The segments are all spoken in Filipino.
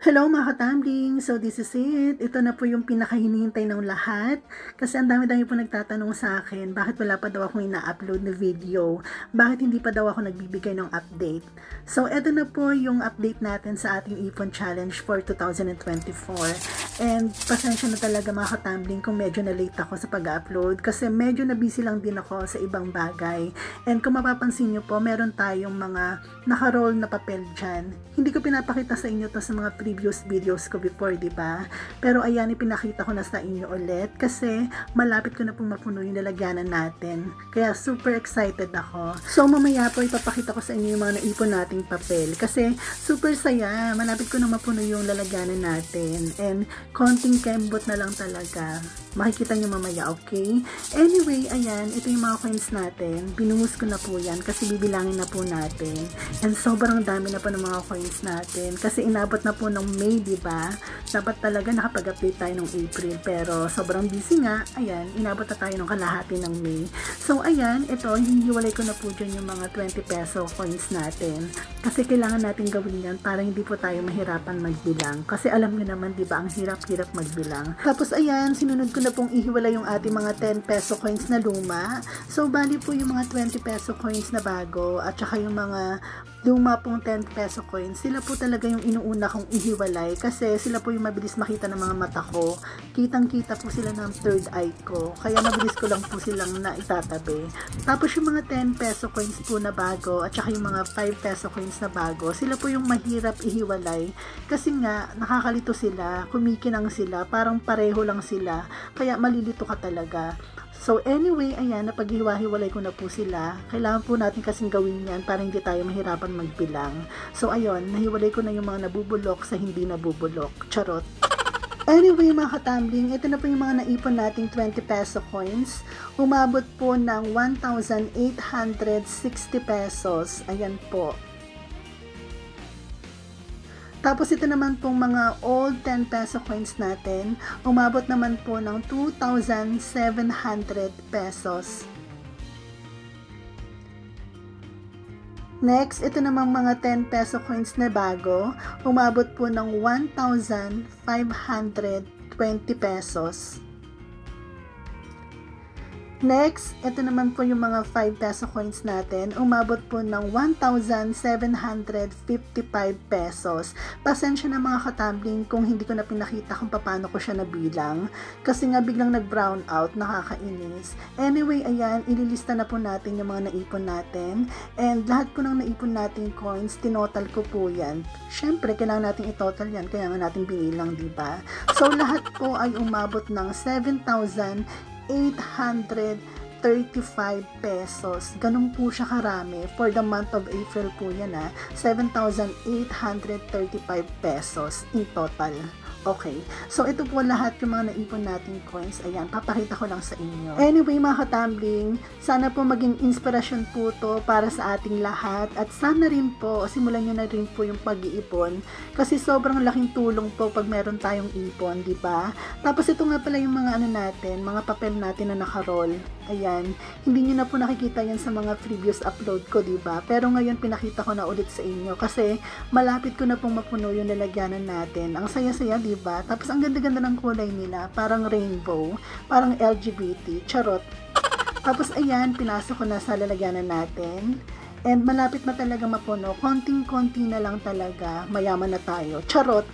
Hello mga katambling! So this is it. Ito na po yung pinakahinihintay ng lahat. Kasi ang dami-dami po nagtatanong sa akin, bakit wala pa daw akong ina-upload na video? Bakit hindi pa daw ako nagbibigay ng update? So ito na po yung update natin sa ating Ipon Challenge for 2024. And pasensya na talaga mga katambling kung medyo na late ako sa pag-upload kasi medyo na busy lang din ako sa ibang bagay. And kung mapapansin nyo po, meron tayong mga naka-roll na papel dyan. Hindi ko pinapakita sa inyo to sa mga previous videos ko before, di ba? Pero ayan, ipinakita ko na sa inyo ulit kasi malapit ko na pong mapuno yung lalagyanan natin. Kaya super excited ako. So mamaya po ipapakita ko sa inyo yung mga naipon nating papel kasi super saya. Malapit ko na mapuno yung lalagyanan natin. And konting kembot na lang talaga. Makikita nyo mamaya, okay? Anyway, ayan, ito yung mga coins natin. Binuhos ko na po yan kasi bibilangin na po natin. And sobrang dami na po ng mga coins natin kasi inabot na po ng May, diba? Dapat talaga nakapag-update tayo ng April pero sobrang busy nga. Ayan, inabot na tayo ng kalahati ng May. So, ayan, ito, hinihiwalay ko na po dyan yung mga 20 peso coins natin kasi kailangan natin gawin yan para hindi po tayo mahirapan magbilang. Kasi alam nyo naman, diba, ang hirap-hirap magbilang. Tapos, ayan, sinunod ko na pong ihiwalay yung ating mga 10 peso coins na luma. So, bali po yung mga 20 peso coins na bago at saka yung mga luma pong 10 peso coins, sila po talaga yung inuuna kong ihiwalay kasi sila po yung mabilis makita ng mga mata ko. Kitang-kita po sila ng third eye ko. Kaya mabilis ko lang po silang naitatabi. Tapos yung mga 10 peso coins po na bago at saka yung mga 5 peso coins na bago, sila po yung mahirap ihiwalay kasi nga nakakalito sila, kumikinang sila, parang pareho lang sila. Kaya malilito ka talaga. So anyway, ayan, napaghiwa-hiwalay ko na po sila. Kailangan po natin kasing gawin yan para hindi tayo mahirapan magbilang. So ayun, nahiwalay ko na yung mga nabubulok sa hindi nabubulok. Charot. Anyway mga katambling, ito na po yung mga naipon nating 20 peso coins. Umabot po ng 1,860 pesos. Ayan po. Tapos ito naman pong mga old 10 peso coins natin, umabot naman po ng 2,700 pesos. Next, ito namang mga 10 peso coins na bago, umabot po ng 1,520 pesos. Next, ito naman po yung mga 5 peso coins natin. Umabot po ng 1,755 pesos. Pasensya na mga katambling kung hindi ko na pinakita kung paano ko siya nabilang. Kasi nga biglang nag-brown out, nakakainis. Anyway, ayan, ililista na po natin yung mga naipon natin. And lahat po ng naipon natin coins, tinotal ko po yan. Syempre, kailangan natin itotal yan, kaya nga natin binilang, diba? So, lahat po ay umabot ng 7,835 pesos. Ganun po siya karami. For the month of April po yan 7,835 pesos in total. Okay. So, ito po lahat yung mga naipon nating coins. Ayan, papakita ko lang sa inyo. Anyway, mga katambling, sana po maging inspirasyon po to para sa ating lahat. At sana rin po, simulan nyo na rin po yung pag-iipon. Kasi sobrang laking tulong po pag meron tayong ipon, di ba? Tapos ito nga pala yung mga ano natin, mga papel natin na naka-roll. Ayan, hindi nyo na po nakikita yan sa mga previous upload ko, diba? Pero ngayon pinakita ko na ulit sa inyo kasi malapit ko na pong mapuno yung lalagyanan natin. Ang saya-saya, diba? Tapos ang ganda-ganda ng kulay nila, parang rainbow, parang LGBT, charot. Tapos ayan, pinasok ko na sa lalagyanan natin. And malapit na talaga mapuno, konting-konti na lang talaga, mayaman na tayo, charot.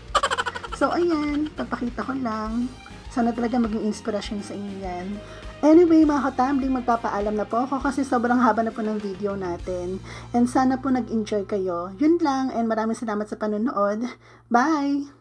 So ayan, papakita ko lang. Sana talaga maging inspirasyon sa inyo yan. Anyway, mga katambling, magpapaalam na po ako kasi sobrang haba na po ng video natin. And sana po nag-enjoy kayo. Yun lang, and maraming salamat sa panonood. Bye!